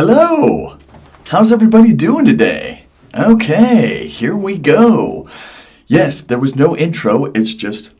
Hello! How's everybody doing today? Okay, here we go. Yes, there was no intro, it's just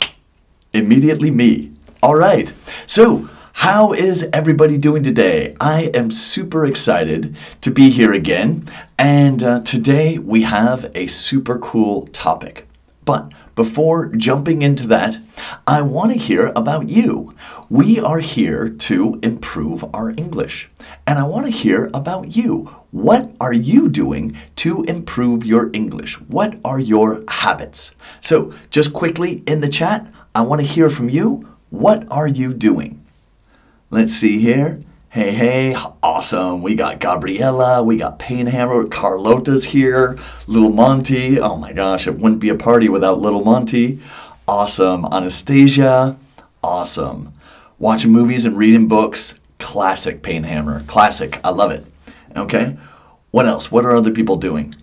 immediately me. All right, so how is everybody doing today? I am super excited to be here again, and today we have a super cool topic. But before jumping into that, I want to hear about you. We are here to improve our English, and I want to hear about you. What are you doing to improve your English? What are your habits? So just quickly in the chat, I want to hear from you. What are you doing? Let's see here. Hey, awesome. We got Gabriella, we got Painhammer, Carlota's here, Little Monty. Oh my gosh, it wouldn't be a party without Little Monty. Awesome. Anastasia, awesome. Watching movies and reading books, classic Painhammer, classic. I love it. Okay, what else? What are other people doing?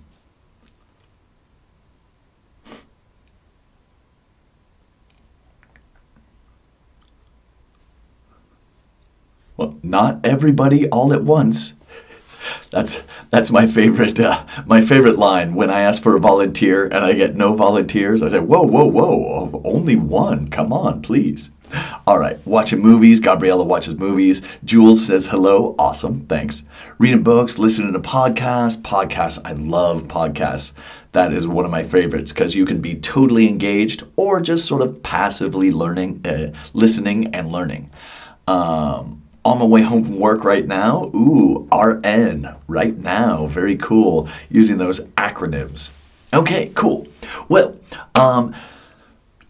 Well, not everybody all at once. That's my favorite line. When I ask for a volunteer and I get no volunteers, I say, whoa, only one. Come on, please. All right, watching movies. Gabriella watches movies. Jules says hello. Awesome, thanks. Reading books, listening to podcasts. Podcasts, I love podcasts. That is one of my favorites because you can be totally engaged or just sort of passively listening and learning. On my way home from work right now. Ooh, RN, right now. Very cool. Using those acronyms. Okay, cool. Well,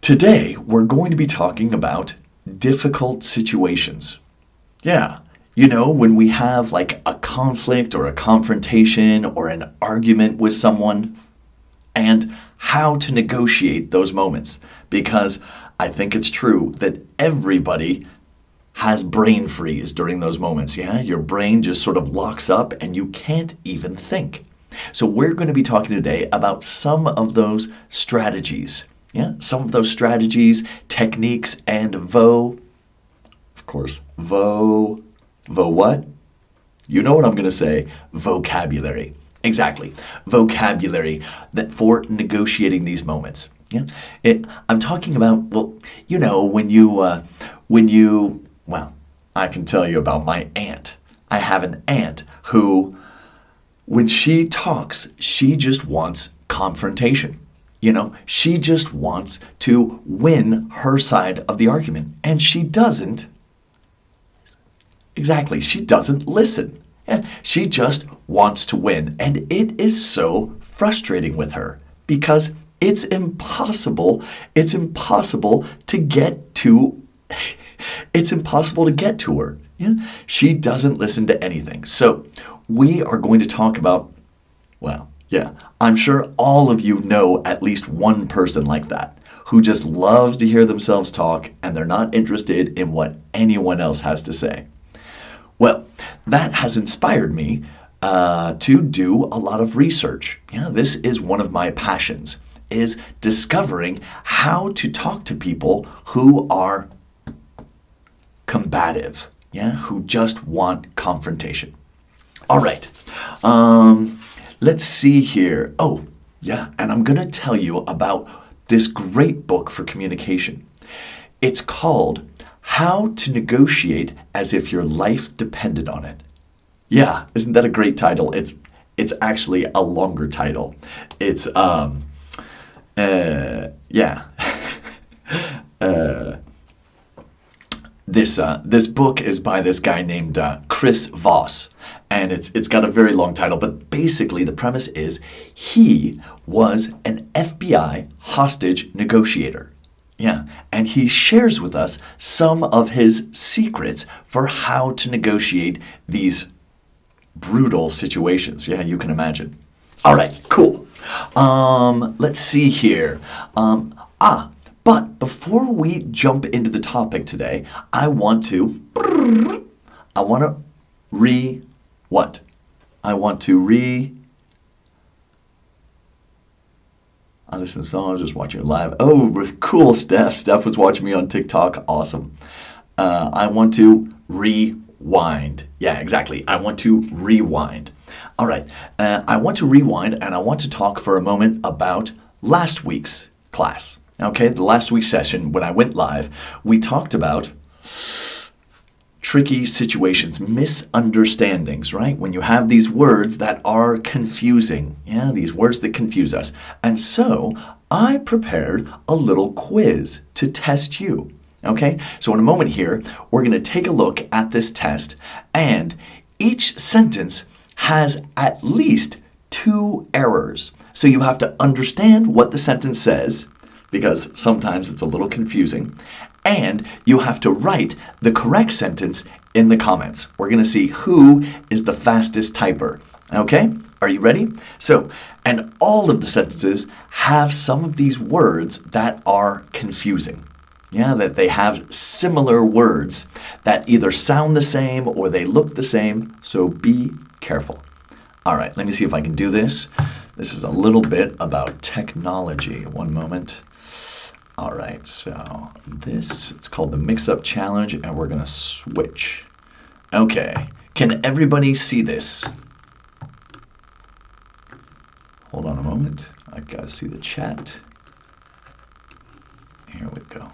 today we're going to be talking about difficult situations. Yeah, you know, when we have like a conflict or a confrontation or an argument with someone, and how to negotiate those moments. Because I think it's true that everybody has brain freeze during those moments. Yeah, your brain just sort of locks up and you can't even think. So we're going to be talking today about some of those strategies. Yeah, some of those strategies, techniques, and of course, what? You know what I'm going to say, vocabulary. Exactly, vocabulary that for negotiating these moments. Yeah, I'm talking about, well, you know, well, I can tell you about my aunt. I have an aunt who, when she talks, she just wants confrontation. You know, she just wants to win her side of the argument. And she doesn't listen. Yeah, she just wants to win. And it is so frustrating with her because it's impossible to get to her. Yeah? She doesn't listen to anything. So we are going to talk about, well, yeah, I'm sure all of you know at least one person like that who just loves to hear themselves talk and they're not interested in what anyone else has to say. Well, that has inspired me to do a lot of research. Yeah, this is one of my passions, is discovering how to talk to people who are combative, yeah, who just want confrontation. All right, let's see here. Oh, yeah, and I'm going to tell you about this great book for communication. It's called How to Negotiate as If Your Life Depended on It. Yeah, isn't that a great title? It's actually a longer title. It's, yeah. This book is by this guy named Chris Voss, and it's got a very long title, but basically the premise is he was an FBI hostage negotiator. Yeah, and he shares with us some of his secrets for how to negotiate these brutal situations. Yeah, you can imagine. All right, cool. Let's see here. But before we jump into the topic today, I want to what? I want to I listen to songs, just watching it live. Oh, cool, Steph. Steph was watching me on TikTok. Awesome. I want to rewind. Yeah, exactly. I want to rewind. All right. I want to rewind, and I want to talk for a moment about last week's class. Okay, the last week's session, when I went live, we talked about tricky situations, misunderstandings, right? When you have these words that are confusing, yeah, these words that confuse us. And so I prepared a little quiz to test you. Okay, so in a moment here, we're going to take a look at this test, and each sentence has at least 2 errors. So you have to understand what the sentence says, because sometimes it's a little confusing, and you have to write the correct sentence in the comments. We're going to see who is the fastest typer. Okay, are you ready? So, and all of the sentences have some of these words that are confusing. Yeah, that they have similar words that either sound the same or they look the same, so be careful. All right, let me see if I can do this. This is a little bit about technology. One moment. All right, so it's called the Mix-Up Challenge, and we're going to switch. Okay, can everybody see this? Hold on a moment. I've got to see the chat. Here we go.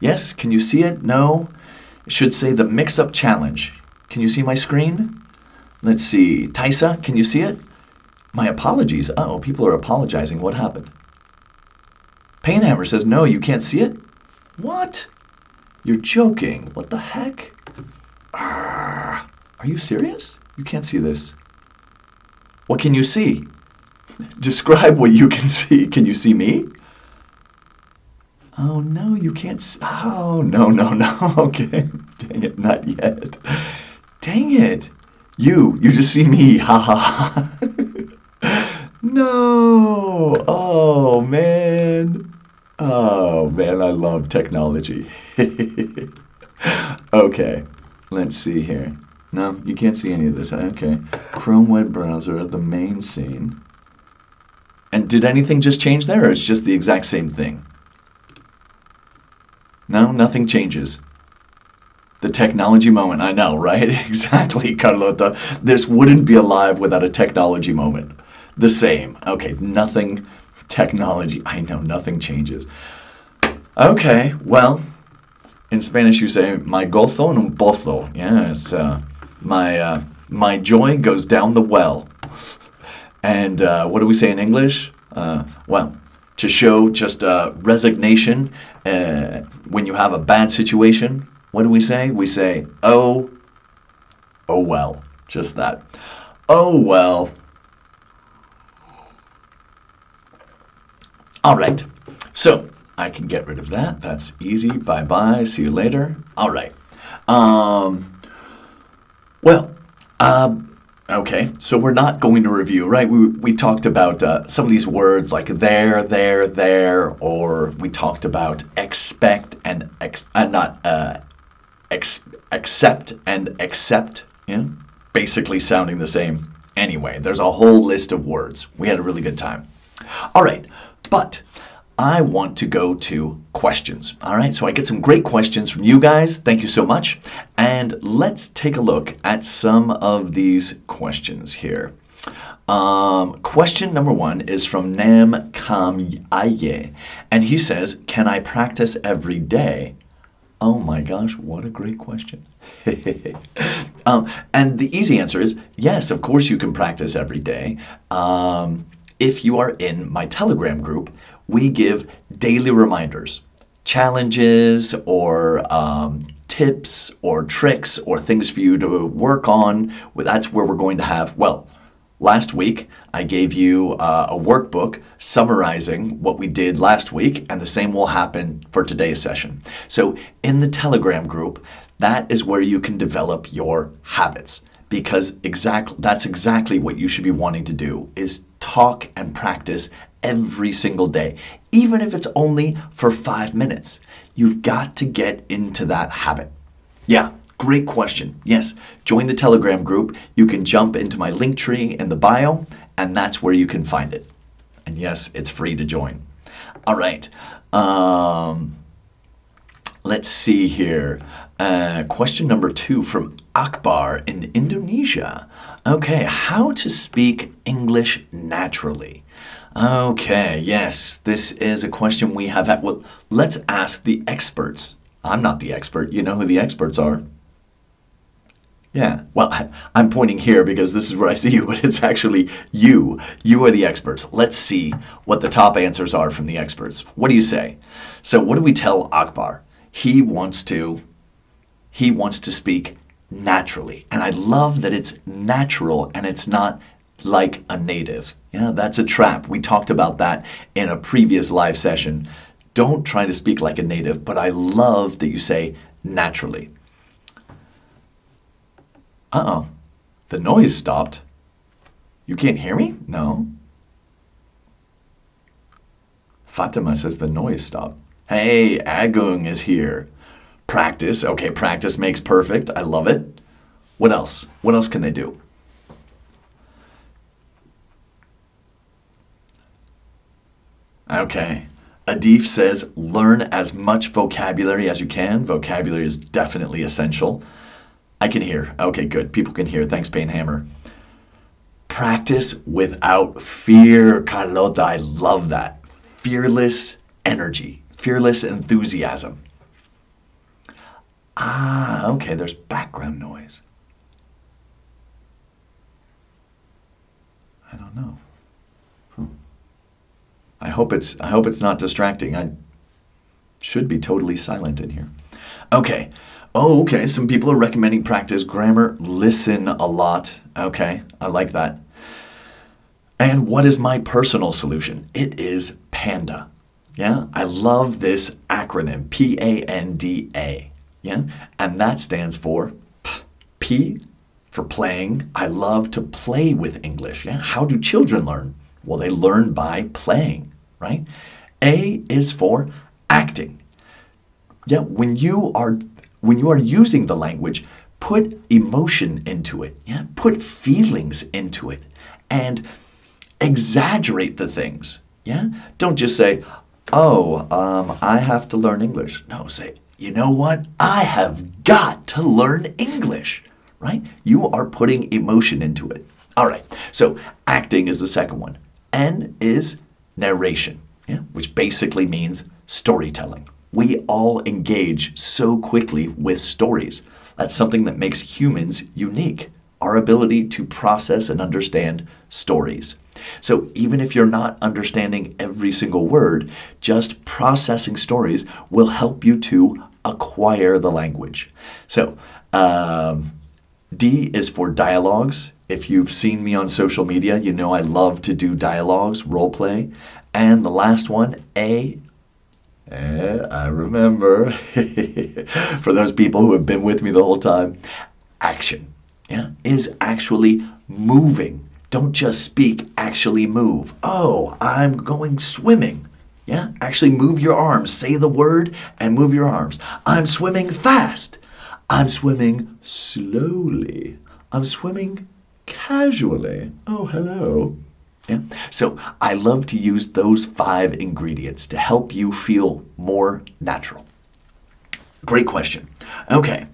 Yes, can you see it? No? It should say the Mix-Up Challenge. Can you see my screen? Let's see. Taisa, can you see it? My apologies. Uh-oh, people are apologizing. What happened? Painhammer says, no, you can't see it? What? You're joking. What the heck? Are you serious? You can't see this. What can you see? Describe what you can see. Can you see me? Oh, no, you can't see. Oh, no. Okay. Dang it, not yet. Dang it. You just see me. Ha ha ha. No. Oh, man. Oh, man, I love technology. Okay, let's see here. No, you can't see any of this. Okay. Chrome web browser, the main scene. And did anything just change there, or it's just the exact same thing? No, nothing changes. The technology moment. I know, right? Exactly, Carlota. This wouldn't be alive without a technology moment. The same. Okay, nothing technology. I know, nothing changes. Okay, well, in Spanish you say, my gozo en un pozo. Yeah, it's my joy goes down the well. And what do we say in English? Well, to show just resignation when you have a bad situation, what do we say? We say, oh well, just that. Oh well. All right, so I can get rid of that. That's easy. Bye-bye. See you later. All right. Okay, so we're not going to review, right? We talked about some of these words like there, or we talked about expect and accept and accept, yeah? Basically sounding the same. Anyway, there's a whole list of words. We had a really good time. All right, but I want to go to questions. All right, so I get some great questions from you guys. Thank you so much. And let's take a look at some of these questions here. Question number 1 is from Nam Kam Aye, and he says, can I practice every day? Oh my gosh, what a great question. And the easy answer is yes, of course you can practice every day. If you are in my Telegram group, we give daily reminders, challenges, or tips, or tricks, or things for you to work on. That's where we're going to have, well, last week I gave you a workbook summarizing what we did last week, and the same will happen for today's session. So in the Telegram group, that is where you can develop your habits, because that's exactly what you should be wanting to do, is talk and practice every single day, even if it's only for 5 minutes. You've got to get into that habit. Yeah, great question. Yes, join the Telegram group. You can jump into my link tree in the bio, and that's where you can find it. And yes, it's free to join. All right. Let's see here. Question number 2 from Akbar in Indonesia. Okay, how to speak English naturally. Okay, yes, this is a question we have had. Well, let's ask the experts. I'm not the expert. You know who the experts are. Yeah, well, I'm pointing here because this is where I see you, but it's actually you. You are the experts. Let's see what the top answers are from the experts. What do you say? So what do we tell Akbar? He wants to speak naturally. And I love that it's natural and it's not like a native. Yeah, that's a trap. We talked about that in a previous live session. Don't try to speak like a native, but I love that you say naturally. Uh-oh, the noise stopped. You can't hear me? No. Fatima says the noise stopped. Hey, Agung is here. Practice. Okay, practice makes perfect. I love it. What else? What else can they do? Okay. Adif says learn as much vocabulary as you can. Vocabulary is definitely essential. I can hear. Okay, good. People can hear. Thanks, Painhammer. Practice without fear, Carlota. I love that. Fearless energy, fearless enthusiasm. Ah, okay, there's background noise. I don't know. I hope it's not distracting. I should be totally silent in here. Okay. Oh, okay. Some people are recommending practice grammar. Listen a lot. Okay. I like that. And what is my personal solution? It is PANDA. Yeah. I love this acronym. PANDA. Yeah. And that stands for P for playing. I love to play with English. Yeah. How do children learn? Well, they learn by playing, right? A is for acting. Yeah. When you are using the language, put emotion into it. Yeah. Put feelings into it and exaggerate the things. Yeah. Don't just say, oh, I have to learn English. No, say, you know what? I have got to learn English, right? You are putting emotion into it. All right. So acting is the second one. N is narration, yeah, which basically means storytelling. We all engage so quickly with stories. That's something that makes humans unique, our ability to process and understand stories. So even if you're not understanding every single word, just processing stories will help you to acquire the language. So D is for dialogues. If you've seen me on social media, you know I love to do dialogues, role play. And the last one, A, I remember, for those people who have been with me the whole time, action, yeah, is actually moving. Don't just speak, actually move. Oh, I'm going swimming. Yeah, actually move your arms. Say the word and move your arms. I'm swimming fast. I'm swimming slowly. I'm swimming casually. Oh, hello. Yeah. So I love to use those 5 ingredients to help you feel more natural. Great question. Okay.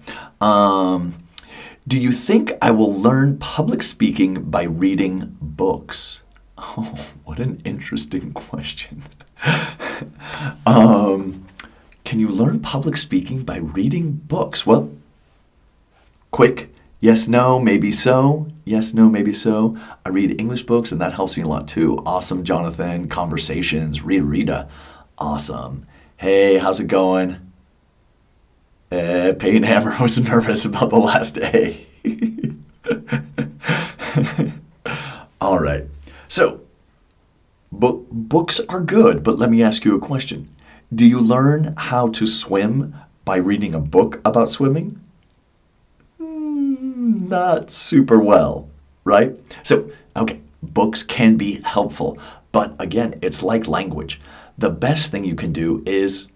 Do you think I will learn public speaking by reading books? Oh, what an interesting question. Can you learn public speaking by reading books? Well, quick. Yes, no, maybe so. Yes, no, maybe so. I read English books, and that helps me a lot too. Awesome, Jonathan. Conversations. Rita. Awesome. Hey, how's it going? Painhammer was nervous about the last A. All right. So, books are good, but let me ask you a question. Do you learn how to swim by reading a book about swimming? Not super well, right? So, okay, books can be helpful, but again, it's like language. The best thing you can do is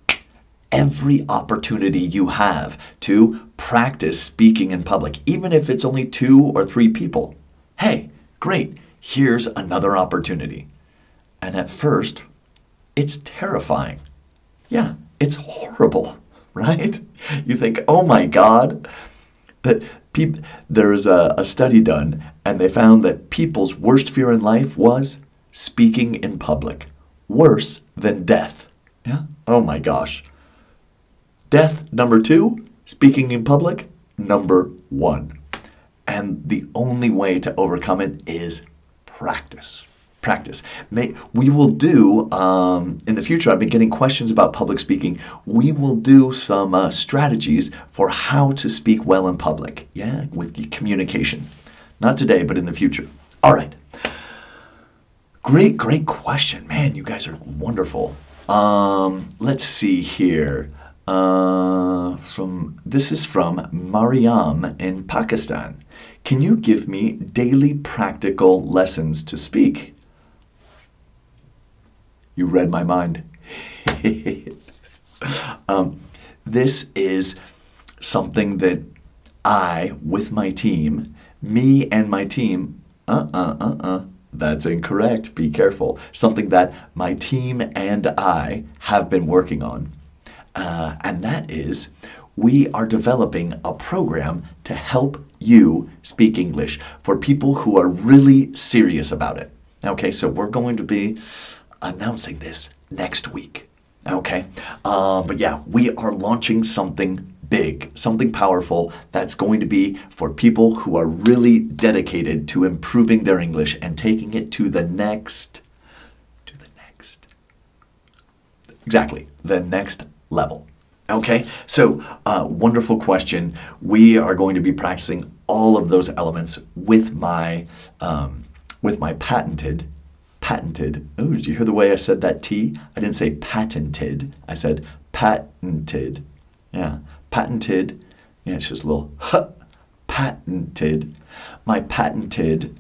every opportunity you have to practice speaking in public, even if it's only 2 or 3 people. Hey, great, here's another opportunity. And at first, it's terrifying. Yeah, it's horrible. right? You think, oh my God, that there's a study done, and they found that people's worst fear in life was speaking in public, worse than death. Yeah? Oh my gosh. Death, number 2, speaking in public, number 1. And the only way to overcome it is practice. Practice. We will do, in the future, I've been getting questions about public speaking. We will do some strategies for how to speak well in public, yeah, with communication. Not today, but in the future. All right. Great question. Man, you guys are wonderful. Let's see here. This is from Mariam in Pakistan. Can you give me daily practical lessons to speak? You read my mind. This is something that I, with my team, me and my team, that's incorrect, be careful. Something that my team and I have been working on. And that is, we are developing a program to help you speak English for people who are really serious about it. Okay, so we're going to be announcing this next week. Okay, but yeah, we are launching something big, something powerful that's going to be for people who are really dedicated to improving their English and taking it to the next level. Okay, so wonderful question. We are going to be practicing all of those elements with my patented. Oh, did you hear the way I said that T? I didn't say patented. I said patented. Yeah, patented. Yeah, it's just a little patented. My patented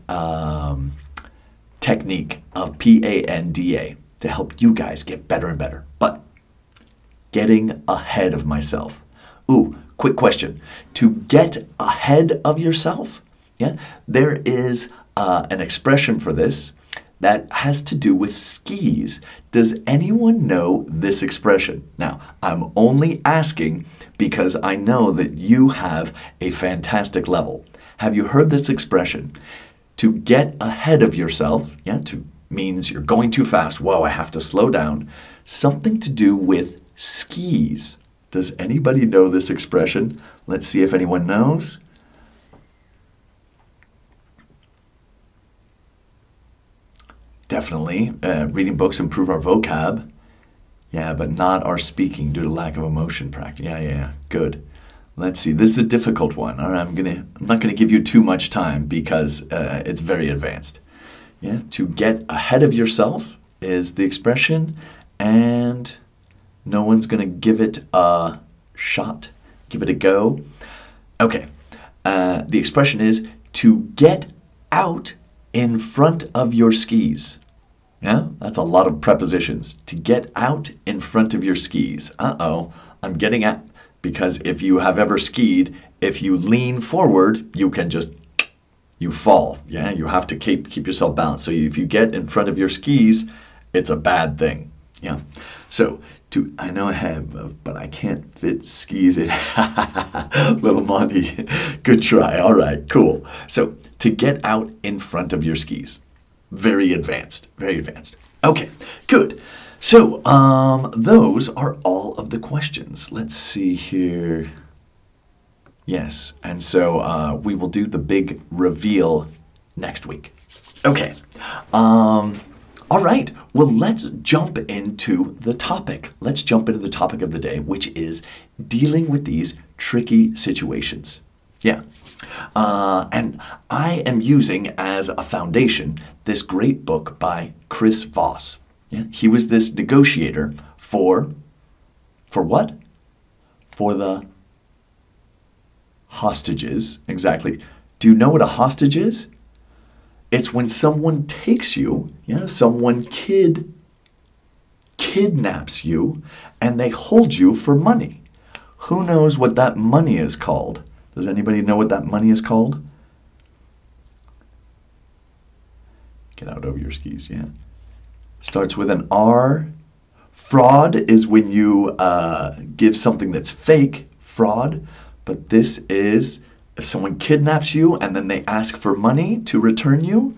technique of PANDA to help you guys get better and better. But getting ahead of myself. Ooh, quick question. To get ahead of yourself, yeah, there is an expression for this that has to do with skis. Does anyone know this expression? Now, I'm only asking because I know that you have a fantastic level. Have you heard this expression? To get ahead of yourself, yeah, means you're going too fast. Whoa, I have to slow down. Something to do with skis. Does anybody know this expression? Let's see if anyone knows. Definitely. Reading books improve our vocab. Yeah, but not our speaking due to lack of emotion practice. Yeah. Good. Let's see. This is a difficult one. All right, I'm not gonna give you too much time because it's very advanced. Yeah, to get ahead of yourself is the expression, and no one's gonna give it a shot, give it a go. Okay. The expression is to get out in front of your skis. Yeah, that's a lot of prepositions. To get out in front of your skis. I'm getting at, because if you have ever skied, if you lean forward, you fall. Yeah, you have to keep yourself balanced. So if you get in front of your skis, it's a bad thing. Yeah. So I know I have, but I can't fit skis in. Little Monty, good try. All right, cool. So to get out in front of your skis. Very advanced, very advanced. Okay, good. So those are all of the questions. Let's see here. Yes, and so we will do the big reveal next week. Okay. All right, well, let's jump into the topic. Let's jump into the topic of the day, which is dealing with these tricky situations. Yeah. And I am using as a foundation this great book by Chris Voss. Yeah? He was this negotiator for what? For the hostages. Exactly. Do you know what a hostage is? It's when someone takes you, yeah, someone kidnaps you, and they hold you for money. Who knows what that money is called? Does anybody know what that money is called? Get out over your skis, yeah. Starts with an R Fraud is when you give something that's fake, fraud. But this is if someone kidnaps you and then they ask for money to return you,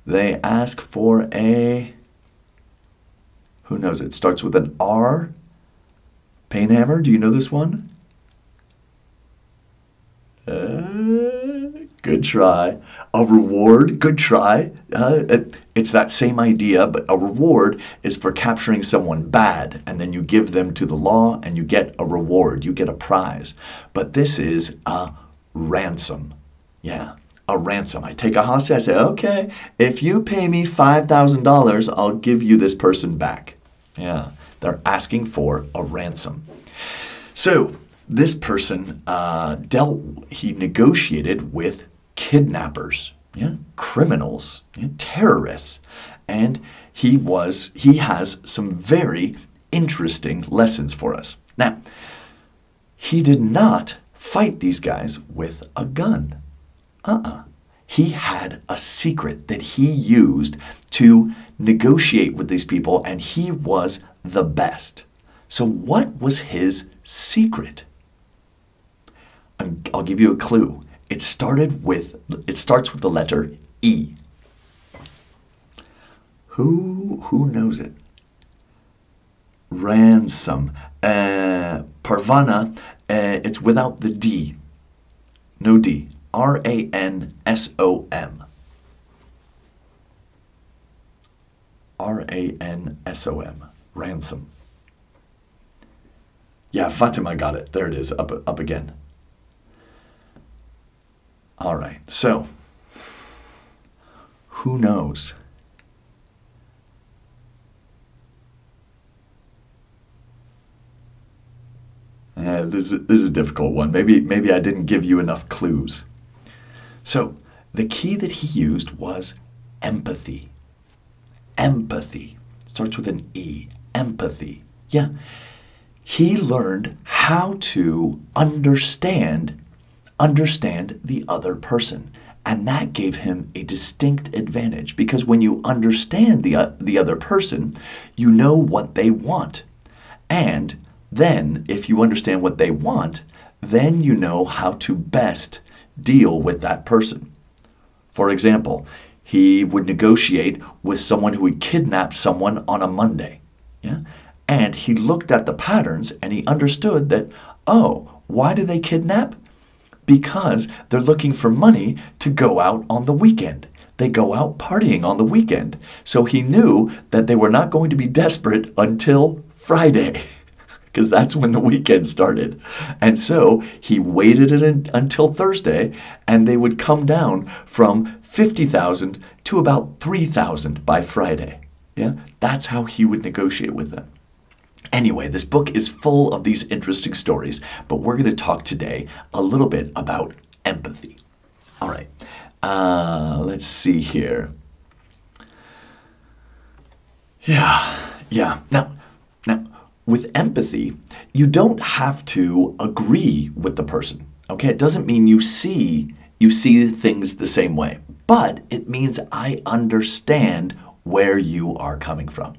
they ask for a, who knows, it starts with an R. Painhammer, do you know this one? Good try. A reward, good try. It's that same idea, but a reward is for capturing someone bad, and then you give them to the law and you get a reward, you get a prize. But this is a ransom. Yeah, a ransom. I take a hostage, I say, okay, if you pay me $5,000, I'll give you this person back. Yeah, they're asking for a ransom. So this person he negotiated with kidnappers, yeah, criminals, yeah, terrorists, and he has some very interesting lessons for us. Now, he did not fight these guys with a gun. He had a secret that he used to negotiate with these people, and he was the best. So what was his secret? I'll give you a clue. It starts with the letter E. Who knows it? Ransom. Parvana, it's without the D. No D. R-A-N-S-O-M. R-A-N-S-O-M. Ransom. Yeah, Fatima got it. There it is, up again. All right, so who knows? This is a difficult one. Maybe I didn't give you enough clues. So the key that he used was empathy. Empathy. Starts with an E. Empathy. Yeah. He learned how to understand the other person. And that gave him a distinct advantage, because when you understand the other person, you know what they want. And then, if you understand what they want, then you know how to best deal with that person. For example, he would negotiate with someone who would kidnap someone on a Monday. Yeah? And he looked at the patterns and he understood that, oh, why do they kidnap? Because they're looking for money to go out on the weekend. They go out partying on the weekend. So he knew that they were not going to be desperate until Friday, because that's when the weekend started. And so he waited until Thursday, and they would come down from 50,000 to about 3,000 by Friday. Yeah, that's how he would negotiate with them. Anyway, this book is full of these interesting stories, but we're going to talk today a little bit about empathy. All right, let's see here. Yeah. Now, with empathy, you don't have to agree with the person. Okay, it doesn't mean you see things the same way, but it means I understand where you are coming from.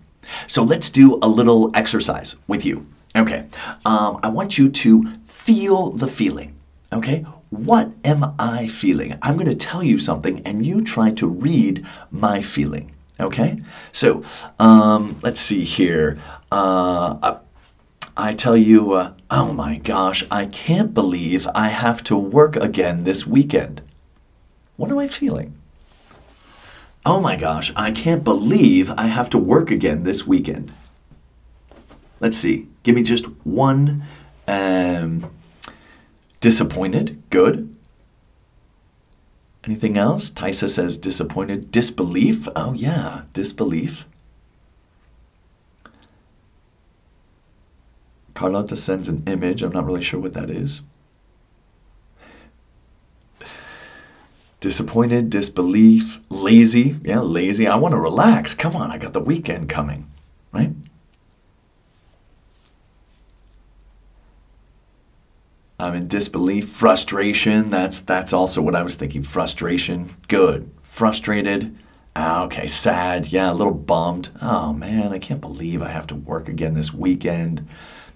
So let's do a little exercise with you. Okay, I want you to feel the feeling. Okay, what am I feeling? I'm going to tell you something, and you try to read my feeling. Okay, so let's see here. I tell you, oh my gosh, I can't believe I have to work again this weekend. What am I feeling? Oh my gosh, I can't believe I have to work again this weekend. Let's see. Give me just one. Disappointed. Good. Anything else? Taisa says disappointed. Disbelief. Oh yeah, disbelief. Carlotta sends an image. I'm not really sure what that is. Disappointed, disbelief, lazy. Yeah, lazy. I want to relax. Come on, I got the weekend coming, right? I'm in disbelief. Frustration. That's also what I was thinking. Frustration. Good. Frustrated. Okay, sad. Yeah, a little bummed. Oh man, I can't believe I have to work again this weekend.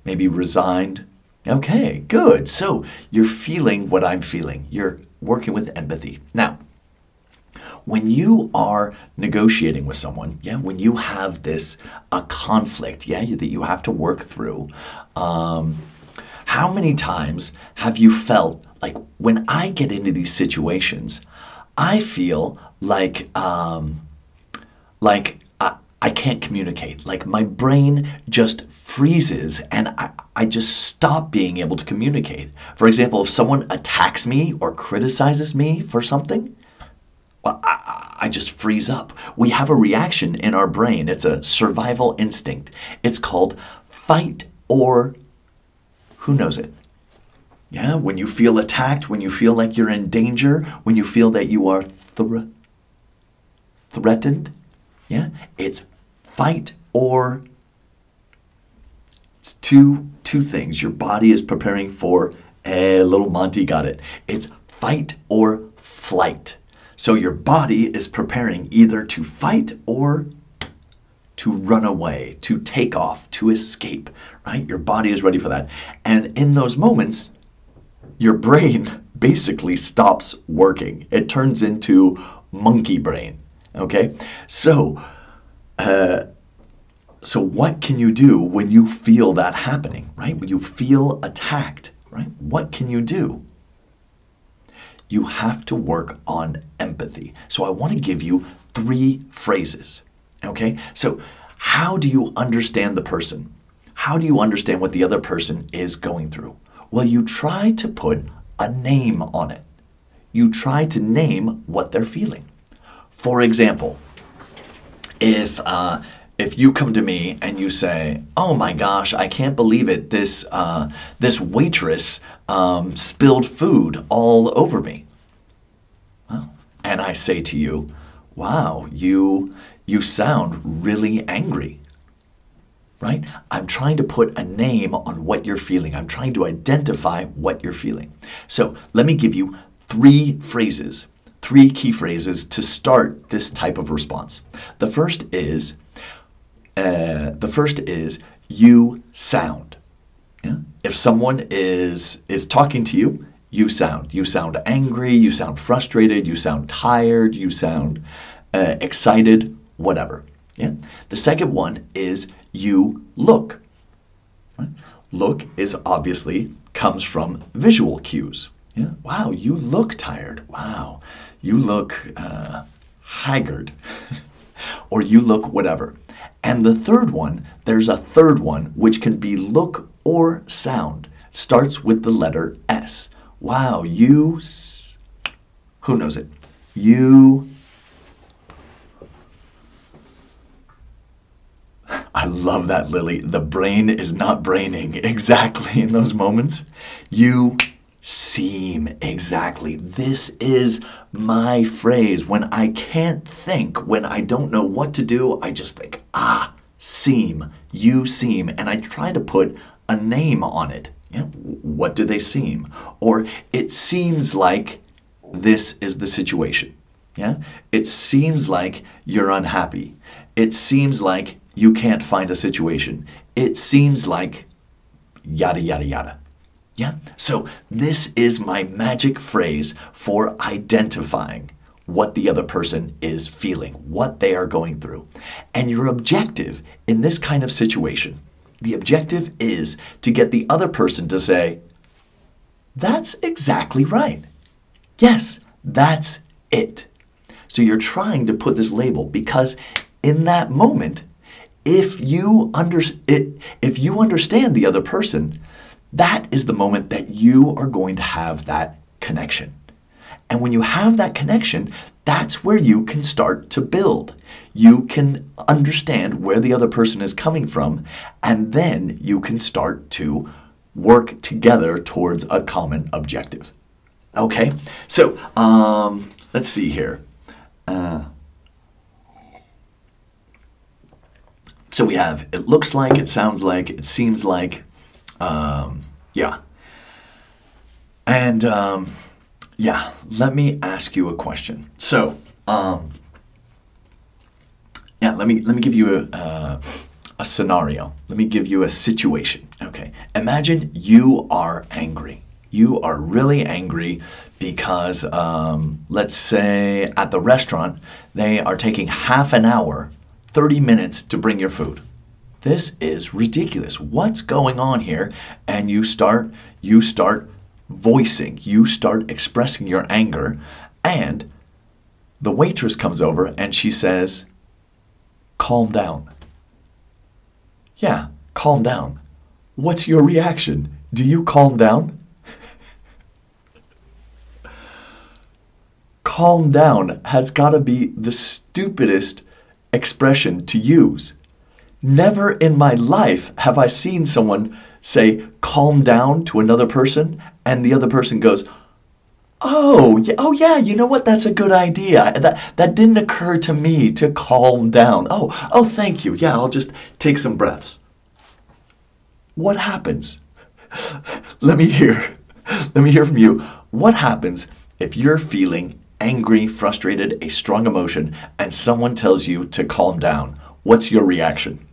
Maybe resigned. Okay, good. So you're feeling what I'm feeling. You're working with empathy. Now, when you are negotiating with someone, yeah, when you have this a conflict, yeah, that you have to work through, um, how many times have you felt like when I get into these situations, I feel like I can't communicate. Like my brain just freezes and I just stop being able to communicate. For example, if someone attacks me or criticizes me for something, well, I just freeze up. We have a reaction in our brain. It's a survival instinct. It's called fight or who knows it? Yeah, when you feel attacked, when you feel like you're in danger, when you feel that you are threatened, yeah, it's fight or it's two things. Your body is preparing for little Monty got it. It's fight or flight. So your body is preparing either to fight or to run away, to take off, to escape, right? Your body is ready for that. And in those moments, your brain basically stops working. It turns into monkey brain, okay? So what can you do when you feel that happening, right? When you feel attacked, right? What can you do? You have to work on empathy. So I want to give you 3 phrases, okay? So how do you understand the person? How do you understand what the other person is going through? Well, you try to put a name on it. You try to name what they're feeling. For example, if you come to me and you say, "Oh my gosh, I can't believe it! This waitress spilled food all over me," well, and I say to you, "Wow, you sound really angry." Right? I'm trying to put a name on what you're feeling. I'm trying to identify what you're feeling. So let me give you 3 phrases, 3 key phrases to start this type of response. The first is you sound. Yeah? If someone is talking to you, you sound. You sound angry. You sound frustrated. You sound tired. You sound excited. Whatever. Yeah. The second one is you look. Right? Look is obviously comes from visual cues. Yeah. Wow, you look tired. Wow, you look haggard, or you look whatever. And the third one, there's a third one which can be look or sound. It starts with the letter S. Wow, who knows it? You. I love that, Lily. The brain is not braining exactly in those moments. You seem exactly. This is my phrase. When I can't think, when I don't know what to do, I just think, seem, you seem. And I try to put a name on it. Yeah, what do they seem? Or it seems like this is the situation. Yeah, it seems like you're unhappy. It seems like you can't find a situation. It seems like yada, yada, yada. Yeah? So this is my magic phrase for identifying what the other person is feeling, what they are going through. And your objective in this kind of situation, the objective is to get the other person to say, "That's exactly right. Yes, that's it." So you're trying to put this label because in that moment, if you understand the other person, that is the moment that you are going to have that connection. And when you have that connection, that's where you can start to build. You can understand where the other person is coming from, and then you can start to work together towards a common objective. Okay, so let's see here. So we have, it looks like, it sounds like, it seems like, yeah. And yeah, let me ask you a question. So, Yeah, let me give you a scenario. Let me give you a situation. Okay, imagine you are angry. You are really angry because, let's say, at the restaurant, they are taking half an hour, 30 minutes to bring your food. This is ridiculous. What's going on here? And you start voicing, you start expressing your anger, and the waitress comes over and she says, calm down. Yeah, calm down. What's your reaction? Do you calm down? Calm down has got to be the stupidest expression to use. Never in my life have I seen someone say calm down to another person and the other person goes, oh yeah, you know what? That's a good idea. That didn't occur to me to calm down. Oh, thank you. Yeah, I'll just take some breaths. What happens? Let me hear. Let me hear from you. What happens if you're feeling angry, frustrated, a strong emotion, and someone tells you to calm down? What's your reaction?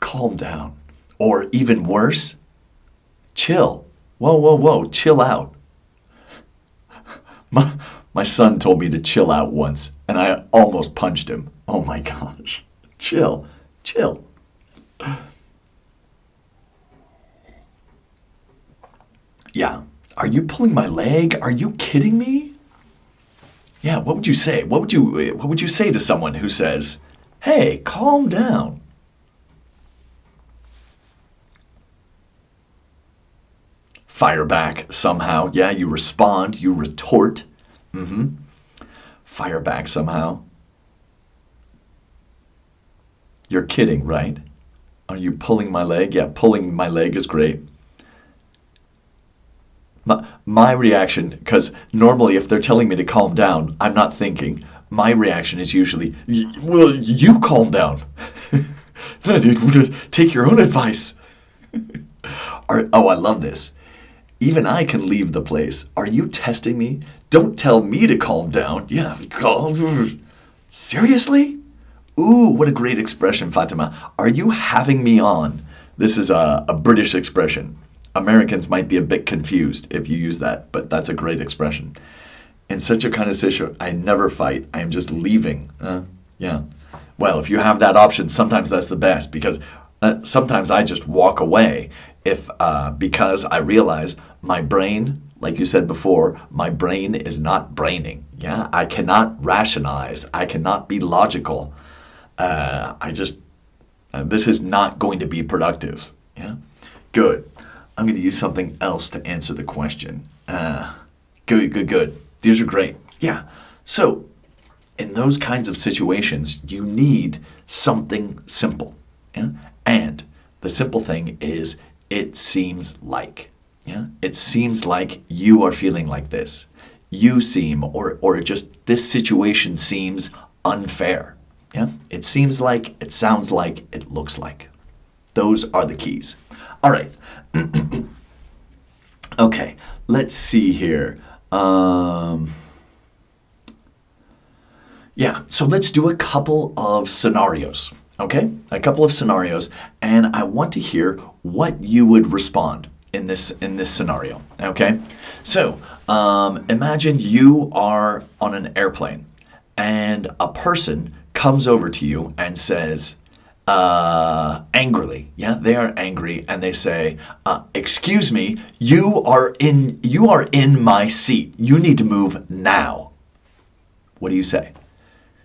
Calm down. Or even worse, chill. Whoa, chill out. My son told me to chill out once, and I almost punched him. Oh my gosh. Chill. Yeah. Are you pulling my leg? Are you kidding me? Yeah, what would you say? What would you say to someone who says, "Hey, calm down"? Fire back somehow. Yeah, you respond, you retort. Fire back somehow. You're kidding, right? Are you pulling my leg? Yeah, pulling my leg is great. My reaction, because normally if they're telling me to calm down, I'm not thinking. My reaction is usually, well, you calm down. Take your own advice. Oh, I love this. Even I can leave the place. Are you testing me? Don't tell me to calm down. Yeah, calm. Seriously? Ooh, what a great expression, Fatima. Are you having me on? This is a British expression. Americans might be a bit confused if you use that, but that's a great expression. In such a kind of situation, I never fight. I am just leaving. Yeah. Well, if you have that option, sometimes that's the best because sometimes I just walk away because I realize my brain, like you said before, my brain is not braining. Yeah, I cannot rationalize. I cannot be logical. This is not going to be productive. Yeah, good. I'm going to use something else to answer the question. Good. These are great. Yeah. So, in those kinds of situations, you need something simple. Yeah? And the simple thing is, it seems like. Yeah? It seems like you are feeling like this. You seem, or just this situation seems unfair. Yeah? It seems like, it sounds like, it looks like. Those are the keys. All right. Okay, let's see here. Yeah, so let's do a couple of scenarios. Okay, a couple of scenarios, and I want to hear what you would respond in this scenario. Okay, so imagine you are on an airplane, and a person comes over to you and says, angrily, yeah, they are angry, and they say, "Excuse me, you are in my seat. You need to move now." What do you say?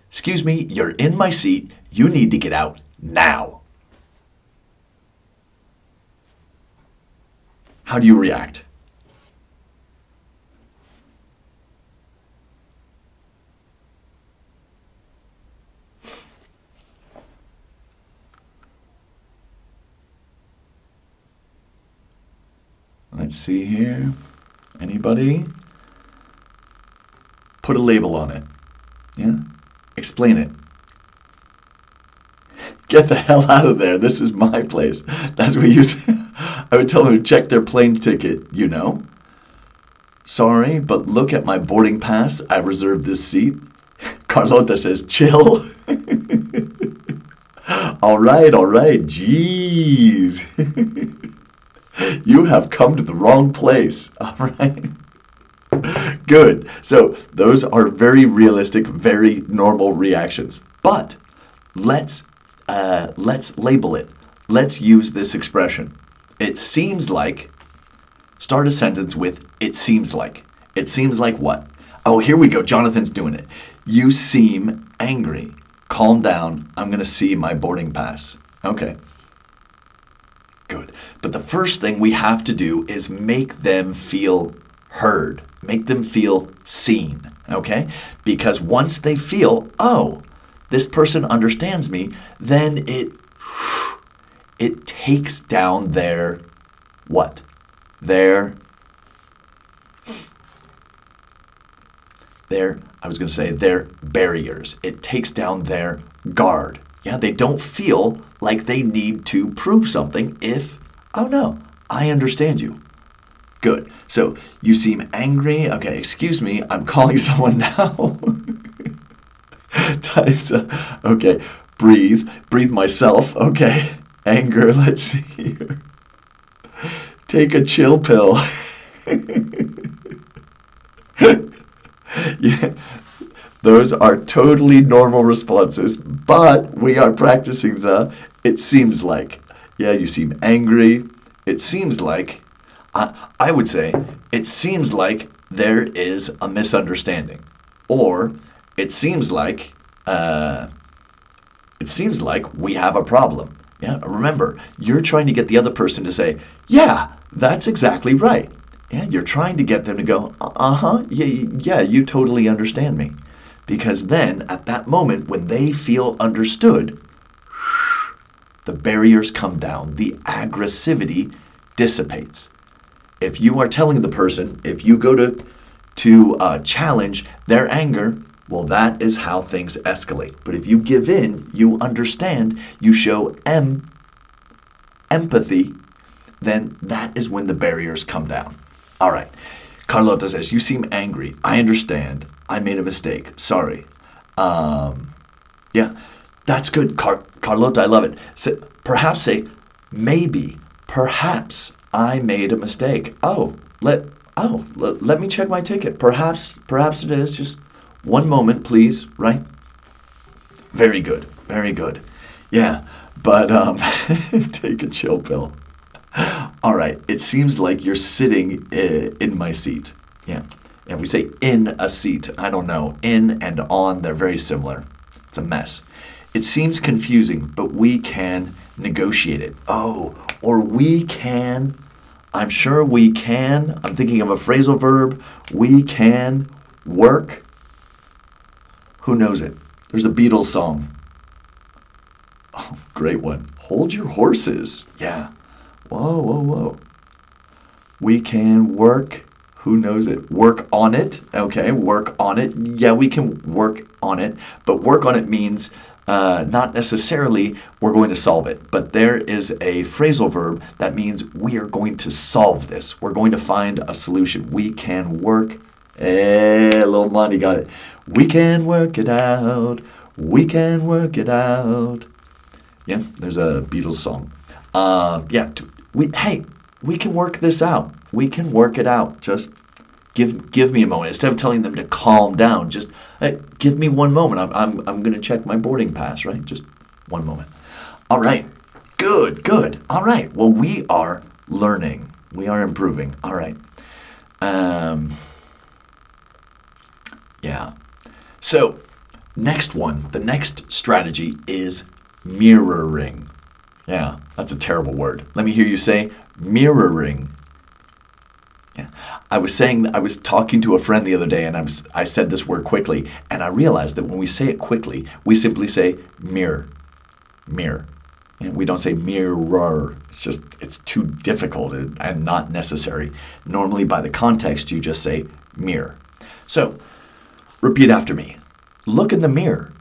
"Excuse me, you're in my seat. You need to get out now." How do you react? Let's see here. Anybody? Put a label on it. Yeah? Explain it. Get the hell out of there. This is my place. That's what you say. I would tell them to check their plane ticket, you know. "Sorry, but look at my boarding pass. I reserved this seat." Carlota says, chill. All right, jeez. You have come to the wrong place. All right. Good. So those are very realistic, very normal reactions. But let's label it. Let's use this expression. It seems like. Start a sentence with it seems like. It seems like what? Oh, here we go. Jonathan's doing it. You seem angry. Calm down. I'm going to see my boarding pass. Okay. Good. But the first thing we have to do is make them feel heard. Make them feel seen. Okay? Because once they feel, oh, this person understands me, then it takes down their what? Their barriers. It takes down their guard. Yeah, they don't feel like they need to prove something if, oh no, I understand you. Good. So you seem angry. Okay, excuse me, I'm calling someone now. Okay, breathe myself. Okay, anger, let's see here. Take a chill pill. Yeah, those are totally normal responses, but we are practicing the it seems like. Yeah, you seem angry. It seems like, I would say, it seems like there is a misunderstanding. Or, it seems like we have a problem. Yeah, remember, you're trying to get the other person to say, yeah, that's exactly right. Yeah, you're trying to get them to go, yeah, you totally understand me. Because then, at that moment, when they feel understood, the barriers come down, the aggressivity dissipates. If you are telling the person, if you go to challenge their anger, well, that is how things escalate. But if you give in, you understand, you show empathy, then that is when the barriers come down. All right. Carlota says, you seem angry. I understand. I made a mistake. Sorry. Yeah, that's good. Carlota, I love it. Perhaps say, maybe, perhaps I made a mistake. Let me check my ticket. Perhaps it is. Just one moment, please. Right? Very good. Very good. Yeah, but take a chill pill. All right. It seems like you're sitting in my seat. Yeah. And we say in a seat. I don't know. In and on, they're very similar. It's a mess. It seems confusing, but we can negotiate it. Oh, or we can. I'm sure we can. I'm thinking of a phrasal verb. We can work. Who knows it? There's a Beatles song. Oh, great one. Hold your horses. Yeah. Whoa. We can work. Who knows it? Work on it. Okay, work on it. Yeah, we can work on it. But work on it means not necessarily we're going to solve it. But there is a phrasal verb that means we are going to solve this. We're going to find a solution. We can work. Little Monty got it. We can work it out. We can work it out. Yeah, there's a Beatles song. We can work this out. We can work it out. Just give me a moment. Instead of telling them to calm down, just give me one moment. I'm going to check my boarding pass, right? Just one moment. All right. Good. All right. Well, we are learning. We are improving. All right. Yeah. So, next one, the next strategy is mirroring. Yeah, that's a terrible word. Let me hear you say mirroring. Yeah. I was talking to a friend the other day, and I said this word quickly, and I realized that when we say it quickly, we simply say mirror. And we don't say mirror. It's too difficult and not necessary. Normally, by the context, you just say mirror. So, repeat after me. Look in the mirror.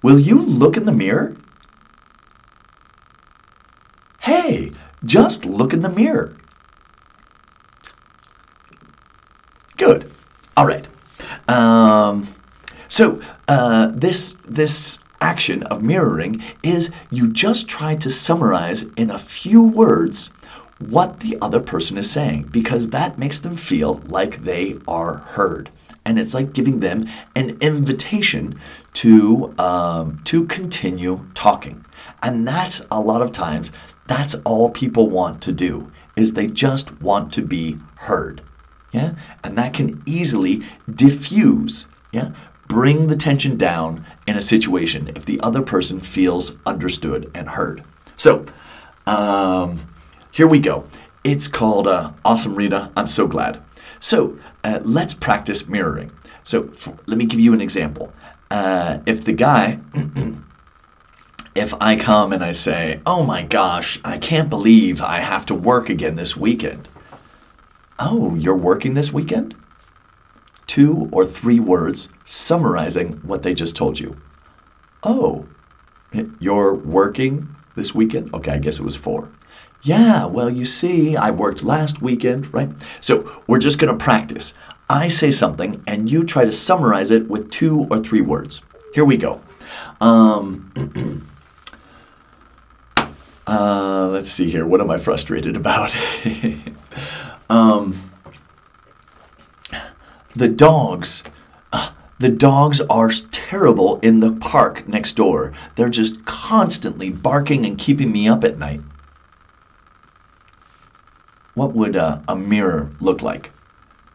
Will you look in the mirror? Hey, just look in the mirror. Good. All right. This action of mirroring is you just try to summarize in a few words what the other person is saying, because that makes them feel like they are heard. And it's like giving them an invitation to continue talking. And that's a lot of times, that's all people want to do, is they just want to be heard. Yeah? And that can easily diffuse, yeah? Bring the tension down in a situation if the other person feels understood and heard. So, here we go. It's called Awesome Rita. I'm so glad. So let's practice mirroring. So let me give you an example. If the guy, if I come and I say, oh my gosh, I can't believe I have to work again this weekend. Oh, you're working this weekend? 2 or 3 words summarizing what they just told you. Oh, you're working this weekend? Okay, I guess it was 4. Yeah, well, you see, I worked last weekend, right? So we're just going to practice. I say something, and you try to summarize it with 2 or 3 words. Here we go. Let's see here. What am I frustrated about? The dogs are terrible in the park next door. They're just constantly barking and keeping me up at night. What would a mirror look like?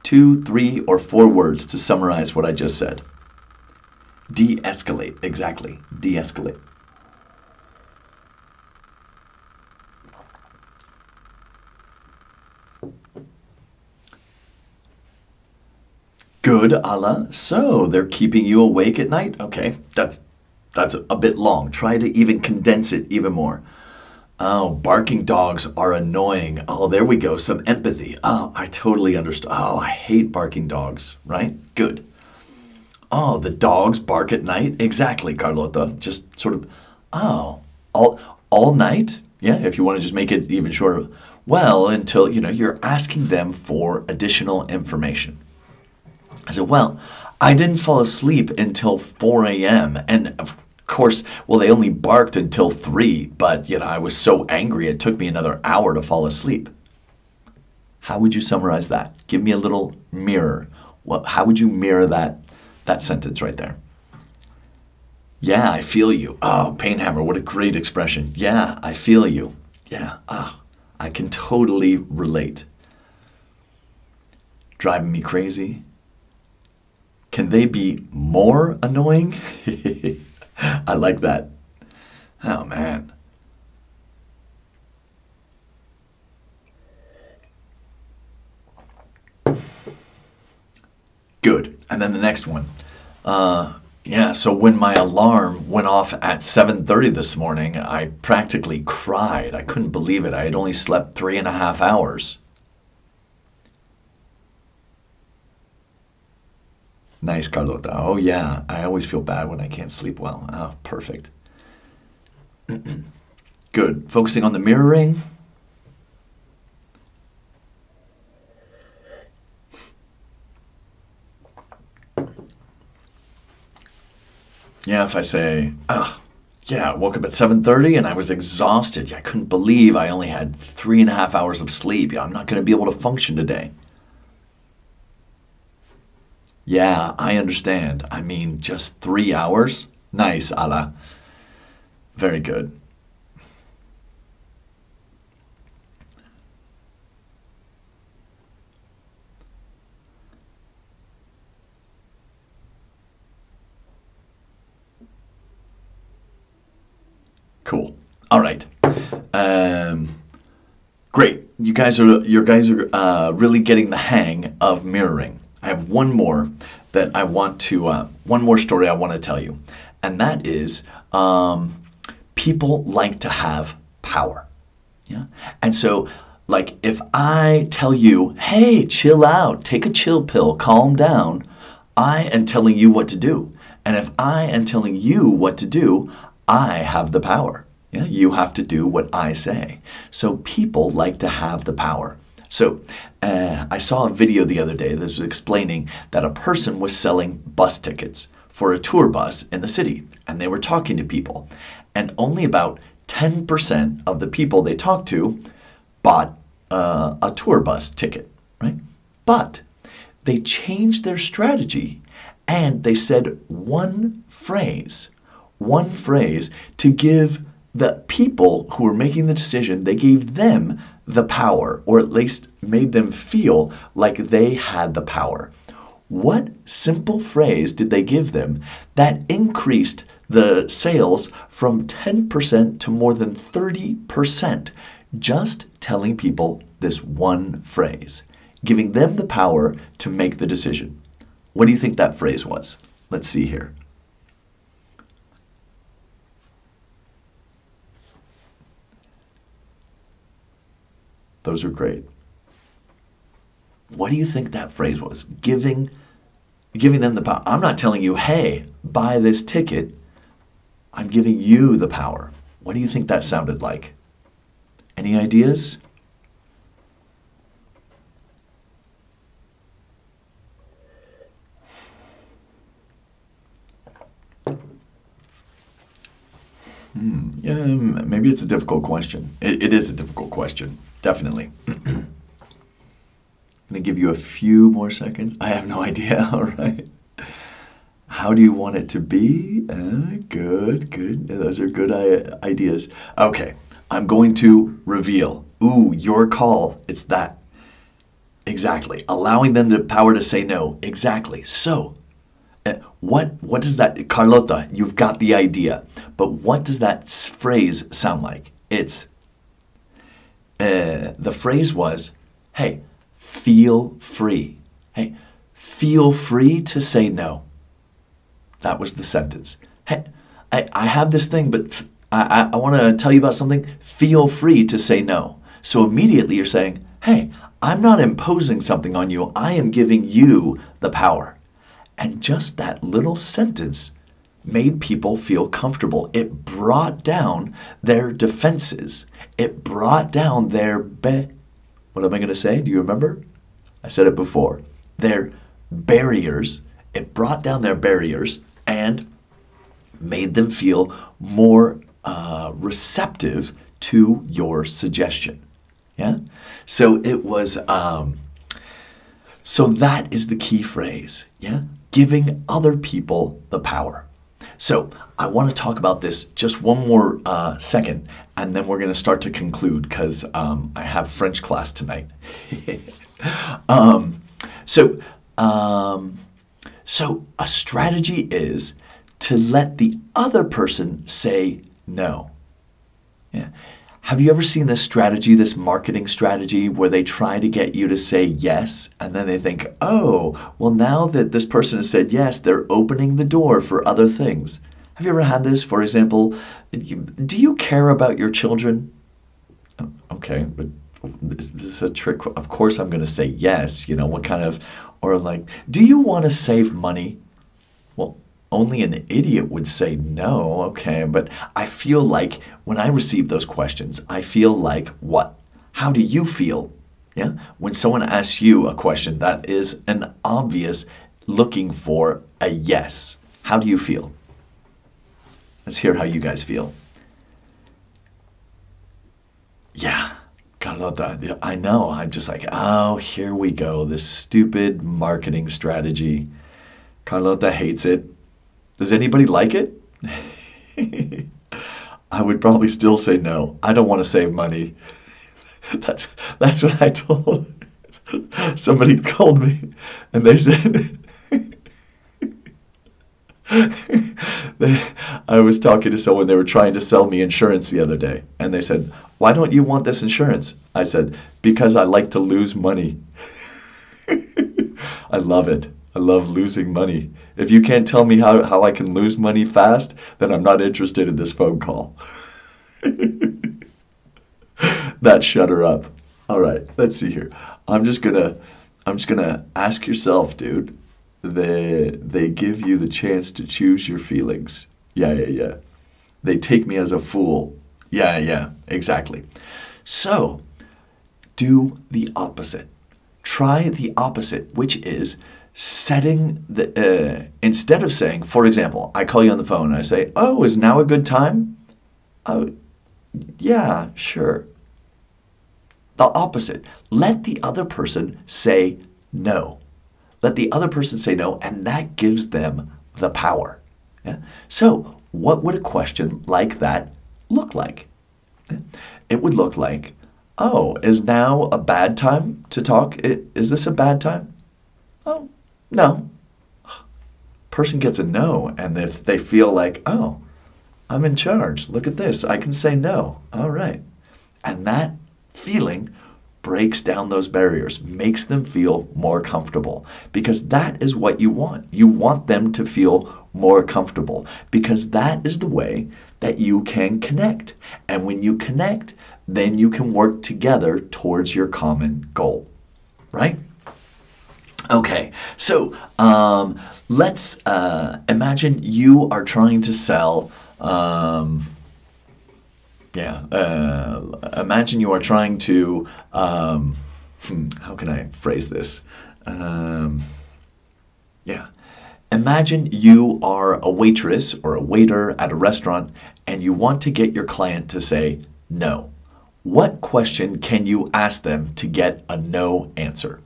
2, 3, or 4 words to summarize what I just said. De-escalate, exactly. De-escalate. Good, Allah. So they're keeping you awake at night? Okay, that's a bit long. Try to even condense it even more. Oh, barking dogs are annoying. Oh, there we go. Some empathy. Oh, I totally understand. Oh, I hate barking dogs, right? Good. Oh, the dogs bark at night? Exactly, Carlota. Just sort of, oh, all night? Yeah, if you want to just make it even shorter. Well, until, you're asking them for additional information. I said, well, I didn't fall asleep until 4 a.m. And of course, well, they only barked until 3, but, I was so angry it took me another hour to fall asleep. How would you summarize that? Give me a little mirror. How would you mirror that sentence right there? Yeah, I feel you. Oh, Painhammer, what a great expression. Yeah, I feel you. Yeah, I can totally relate. Driving me crazy. Can they be more annoying? I like that. Oh, man. Good. And then the next one. Yeah, so when my alarm went off at 7:30 this morning, I practically cried. I couldn't believe it. I had only slept 3.5 hours. Nice, Carlota. Oh, yeah. I always feel bad when I can't sleep well. Oh, perfect. Good. Focusing on the mirroring. Yeah, if I say, yeah, I woke up at 7:30 and I was exhausted. I couldn't believe I only had 3.5 hours of sleep. Yeah, I'm not going to be able to function today. Yeah, I understand. I mean, just 3 hours? Nice, Allah. Very good. Cool. All right. Great. You guys are really getting the hang of mirroring. I have one more one more story I want to tell you, and that is people like to have power. Yeah. And so, like, if I tell you, hey, chill out, take a chill pill, calm down, I am telling you what to do. And if I am telling you what to do, I have the power. Yeah, you have to do what I say. So people like to have the power. So I saw a video the other day that was explaining that a person was selling bus tickets for a tour bus in the city, and they were talking to people, and only about 10% of the people they talked to bought a tour bus ticket, right? But they changed their strategy and they said one phrase to give the people who were making the decision, they gave them the power, or at least made them feel like they had the power. What simple phrase did they give them that increased the sales from 10% to more than 30%? Just telling people this one phrase, giving them the power to make the decision. What do you think that phrase was? Let's see here. Those are great. What do you think that phrase was? Giving them the power. I'm not telling you, hey, buy this ticket. I'm giving you the power. What do you think that sounded like? Any ideas? Yeah, maybe it's a difficult question. It is a difficult question, definitely. I'm going to give you a few more seconds. I have no idea, all right. How do you want it to be? Good. Those are good ideas. Okay, I'm going to reveal. Ooh, your call. It's that. Exactly. Allowing them the power to say no. Exactly. So, what does that, Carlota, you've got the idea, but what does that phrase sound like? It's, the phrase was, hey, feel free. Hey, feel free to say no. That was the sentence. Hey, I have this thing, but I want to tell you about something. Feel free to say no. So immediately you're saying, hey, I'm not imposing something on you. I am giving you the power. And just that little sentence made people feel comfortable. It brought down their defenses. It brought down their what am I going to say? Do you remember? I said it before. Their barriers. It brought down their barriers and made them feel more receptive to your suggestion. Yeah? So it was, so that is the key phrase. Yeah? Giving other people the power. So I want to talk about this just one more second, and then we're going to start to conclude because I have French class tonight. So a strategy is to let the other person say no. Yeah. Have you ever seen this strategy, this marketing strategy, where they try to get you to say yes, and then they think, oh, well, now that this person has said yes, they're opening the door for other things. Have you ever had this? For example, do you care about your children? Oh, okay, but this is a trick. Of course I'm going to say yes. What kind of, or like, do you want to save money? Well, only an idiot would say no, okay, but I feel like when I receive those questions, I feel like what? How do you feel? Yeah? When someone asks you a question that is an obvious looking for a yes, how do you feel? Let's hear how you guys feel. Yeah, Carlota, I know. I'm just like, oh, here we go. This stupid marketing strategy. Carlota hates it. Does anybody like it? I would probably still say no. I don't want to save money. That's what I told. Somebody called me and they said, I was talking to someone, they were trying to sell me insurance the other day, and they said, why don't you want this insurance? I said, because I like to lose money. I love it. I love losing money. If you can't tell me how I can lose money fast, then I'm not interested in this phone call. That shut her up. All right, let's see here. I'm just gonna ask yourself, dude. They give you the chance to choose your feelings. Yeah. They take me as a fool. Yeah, exactly. So, do the opposite. Try the opposite, which is setting the, instead of saying, for example, I call you on the phone and I say, oh, is now a good time? Oh, yeah, sure. The opposite. Let the other person say no. Let the other person say no, and that gives them the power. Yeah? So, what would a question like that look like? It would look like, oh, is now a bad time to talk? Is this a bad time? Oh, no. Person gets a no, and if they feel like, oh, I'm in charge. Look at this. I can say no. All right. And that feeling breaks down those barriers, makes them feel more comfortable, because that is what you want. You want them to feel more comfortable, because that is the way that you can connect. And when you connect, then you can work together towards your common goal, right? Okay, so let's imagine you are trying to sell, imagine you are trying to, how can I phrase this? Imagine you are a waitress or a waiter at a restaurant and you want to get your client to say no. What question can you ask them to get a no answer?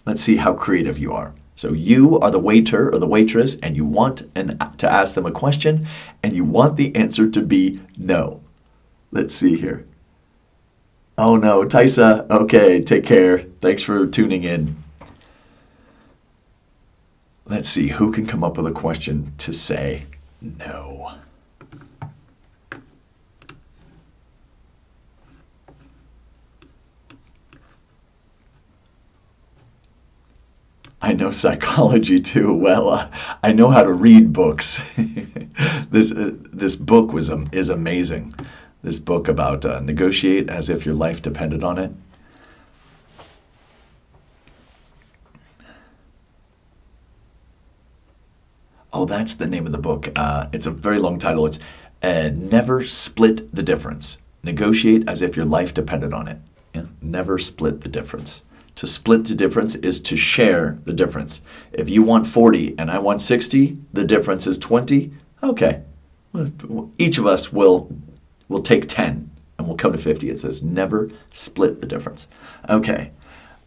Let's see how creative you are. So you are the waiter or the waitress and you want to ask them a question and you want the answer to be no. Let's see here. Oh no, Taisa, okay, take care. Thanks for tuning in. Let's see who can come up with a question to say no. I know psychology too well. I know how to read books. This book is amazing. This book about negotiate as if your life depended on it. Oh, that's the name of the book. It's a very long title. It's Never Split the Difference. Negotiate as if your life depended on it. Yeah? Never split the difference. To split the difference is to share the difference. If you want 40 and I want 60, the difference is 20. Okay. Each of us will take 10 and we'll come to 50. It says never split the difference. Okay.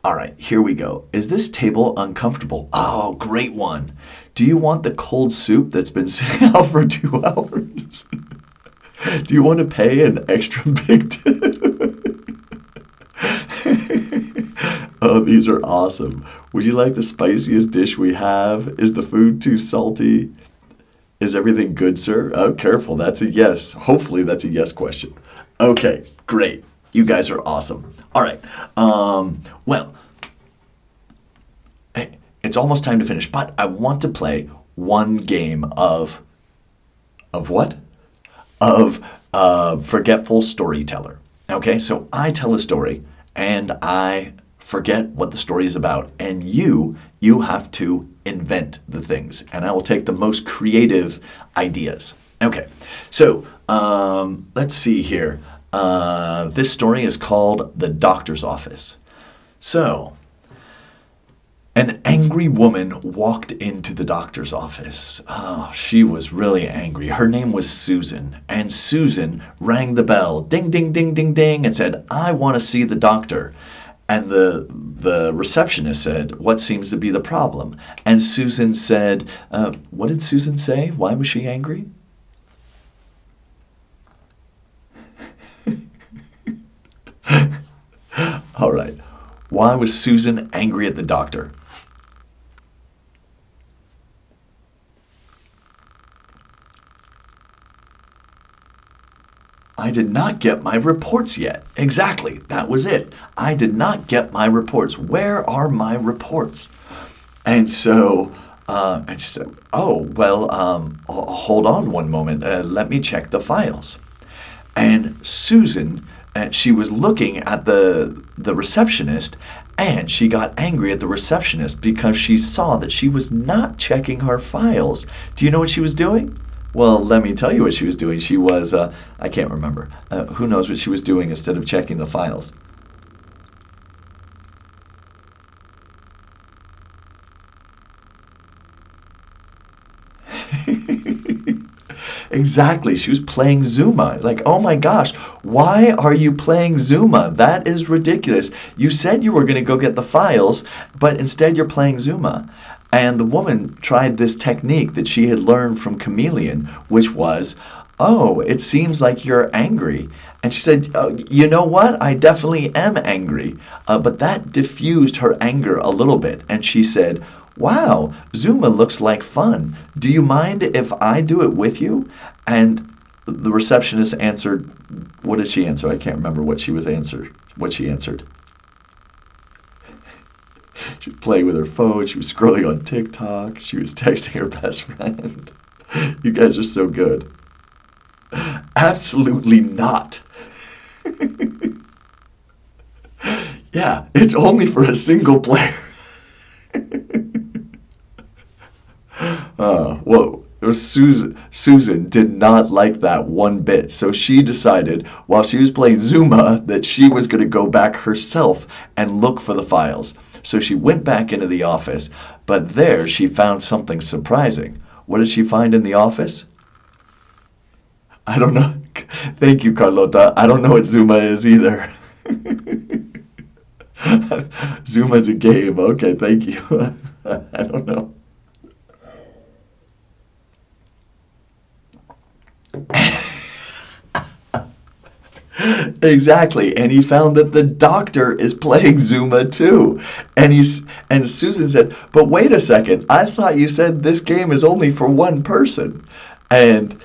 All right, here we go. Is this table uncomfortable? Oh, great one. Do you want the cold soup that's been sitting out for 2 hours? Do you want to pay an extra big tip? Oh, these are awesome. Would you like the spiciest dish we have? Is the food too salty? Is everything good, sir? Oh, careful. That's a yes. Hopefully that's a yes question. Okay, great. You guys are awesome. All right. Well, hey, it's almost time to finish, but I want to play one game of what? Of forgetful storyteller. Okay, so I tell a story and I forget what the story is about, and you have to invent the things, and I will take the most creative ideas. Okay, so let's see here. This story is called The Doctor's Office. So, an angry woman walked into the doctor's office. Oh, she was really angry. Her name was Susan, and Susan rang the bell, ding, ding, ding, ding, ding, and said, I want to see the doctor. And the receptionist said, what seems to be the problem? And Susan said, what did Susan say? Why was she angry? All right. Why was Susan angry at the doctor? I did not get my reports yet. Exactly. That was it. I did not get my reports. Where are my reports? And so, and she said, oh, well, hold on one moment. Let me check the files. And Susan, she was looking at the receptionist, and she got angry at the receptionist because she saw that she was not checking her files. Do you know what she was doing? Well, let me tell you what she was doing. She was, I can't remember. Who knows what she was doing instead of checking the files? Exactly. She was playing Zuma. Like, oh my gosh, why are you playing Zuma? That is ridiculous. You said you were going to go get the files, but instead you're playing Zuma. And the woman tried this technique that she had learned from Chameleon, which was, oh, it seems like you're angry. And she said, oh, you know what? I definitely am angry. But that diffused her anger a little bit. And she said, wow, Zuma looks like fun. Do you mind if I do it with you? And the receptionist answered, what did she answer? I can't remember what she answered. She was playing with her phone. She was scrolling on TikTok. She was texting her best friend. You guys are so good. Absolutely not. Yeah, it's only for a single player. Whoa. It was Susan did not like that one bit. So she decided, while she was playing Zuma, that she was going to go back herself and look for the files. So she went back into the office, but there she found something surprising. What did she find in the office? I don't know. Thank you, Carlota. I don't know what Zuma is either. Zuma's a game. Okay, thank you. I don't know. Exactly, and he found that the doctor is playing Zuma too. And Susan said, "But wait a second, I thought you said this game is only for one person." And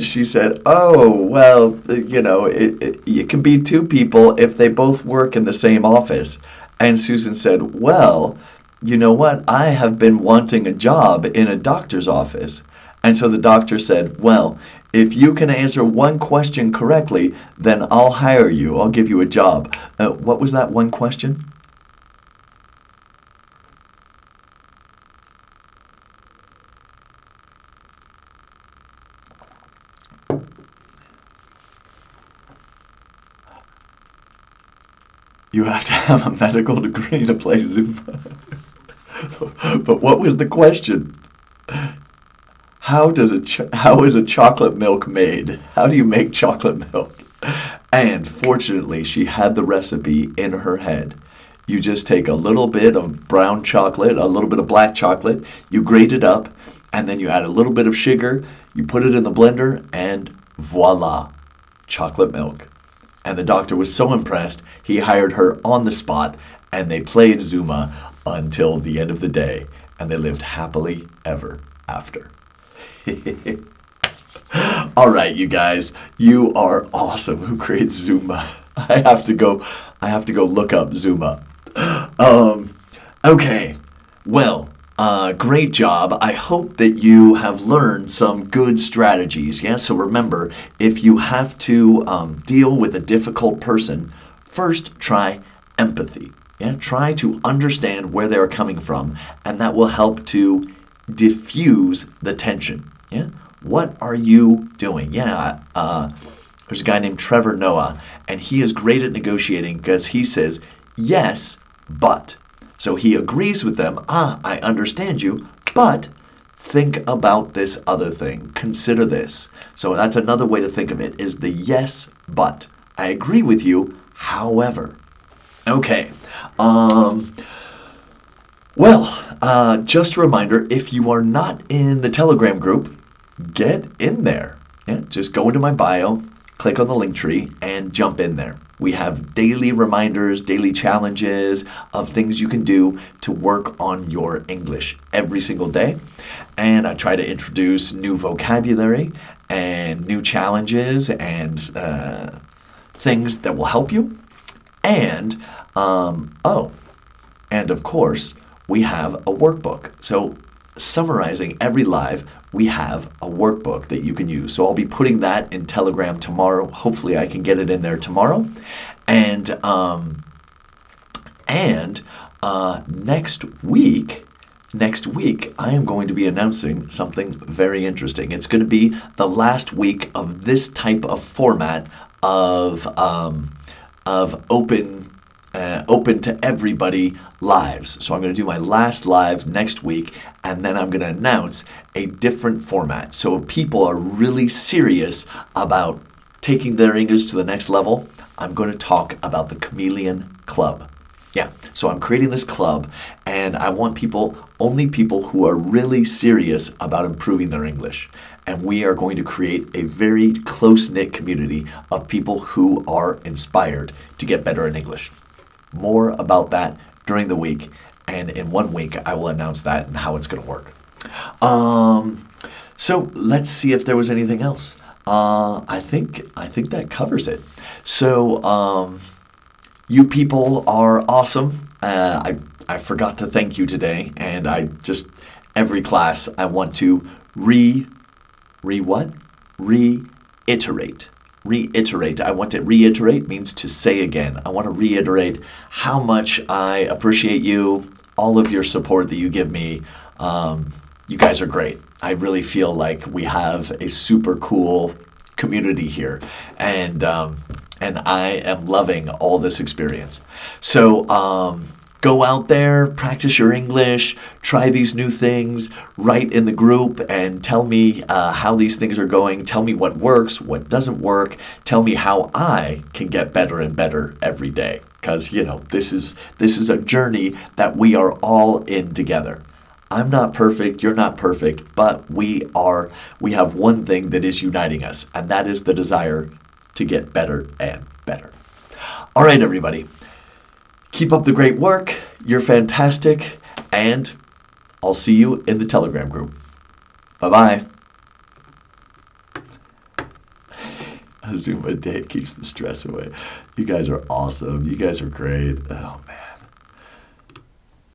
she said, "Oh, well, you know, it can be two people if they both work in the same office." And Susan said, "Well, you know what? I have been wanting a job in a doctor's office." And so the doctor said, "Well, if you can answer one question correctly, then I'll hire you. I'll give you a job." What was that one question? You have to have a medical degree to play Zumba. But what was the question? How is a chocolate milk made? How do you make chocolate milk? And fortunately, she had the recipe in her head. You just take a little bit of brown chocolate, a little bit of black chocolate, you grate it up, and then you add a little bit of sugar, you put it in the blender, and voila, chocolate milk. And the doctor was so impressed, he hired her on the spot, and they played Zuma until the end of the day, and they lived happily ever after. All right, you guys, you are awesome. Who creates Zuma? I have to go look up Zuma. Okay, well, great job. I hope that you have learned some good strategies. Yeah, so remember, if you have to deal with a difficult person, first try empathy. Yeah, try to understand where they're coming from, and that will help to diffuse the tension. Yeah, what are you doing? Yeah, there's a guy named Trevor Noah, and he is great at negotiating because he says, yes, but. So he agrees with them. I understand you, but think about this other thing. Consider this. So that's another way to think of it, is the yes, but. I agree with you, however. Okay. Just a reminder, if you are not in the Telegram group, get in there. Yeah, just go into my bio, click on the link tree, and jump in there. We have daily reminders, daily challenges of things you can do to work on your English every single day. And I try to introduce new vocabulary and new challenges and things that will help you. And, and of course, we have a workbook. So summarizing every live, we have a workbook that you can use. So I'll be putting that in Telegram tomorrow. Hopefully I can get it in there tomorrow. And next week, I am going to be announcing something very interesting. It's going to be the last week of this type of format of open open to everybody lives. So I'm going to do my last live next week, and then I'm going to announce a different format. So if people are really serious about taking their English to the next level, I'm going to talk about the Chameleon Club. Yeah, so I'm creating this club, and I want only people who are really serious about improving their English. And we are going to create a very close-knit community of people who are inspired to get better in English. More about that during the week, and in 1 week I will announce that and how it's going to work. So let's see if there was anything else. I think that covers it. So you people are awesome. I forgot to thank you today, and every class I want to reiterate. Reiterate. I want to reiterate means to say again. I want to reiterate how much I appreciate you, all of your support that you give me. You guys are great. I really feel like we have a super cool community here, and I am loving all this experience. So go out there, practice your English, try these new things, write in the group and tell me how these things are going. Tell me what works, what doesn't work. Tell me how I can get better and better every day. Because, this is a journey that we are all in together. I'm not perfect, you're not perfect, but we have one thing that is uniting us, and that is the desire to get better and better. All right, everybody. Keep up the great work. You're fantastic. And I'll see you in the Telegram group. Bye-bye. A Zoom a day keeps the stress away. You guys are awesome. You guys are great. Oh, man.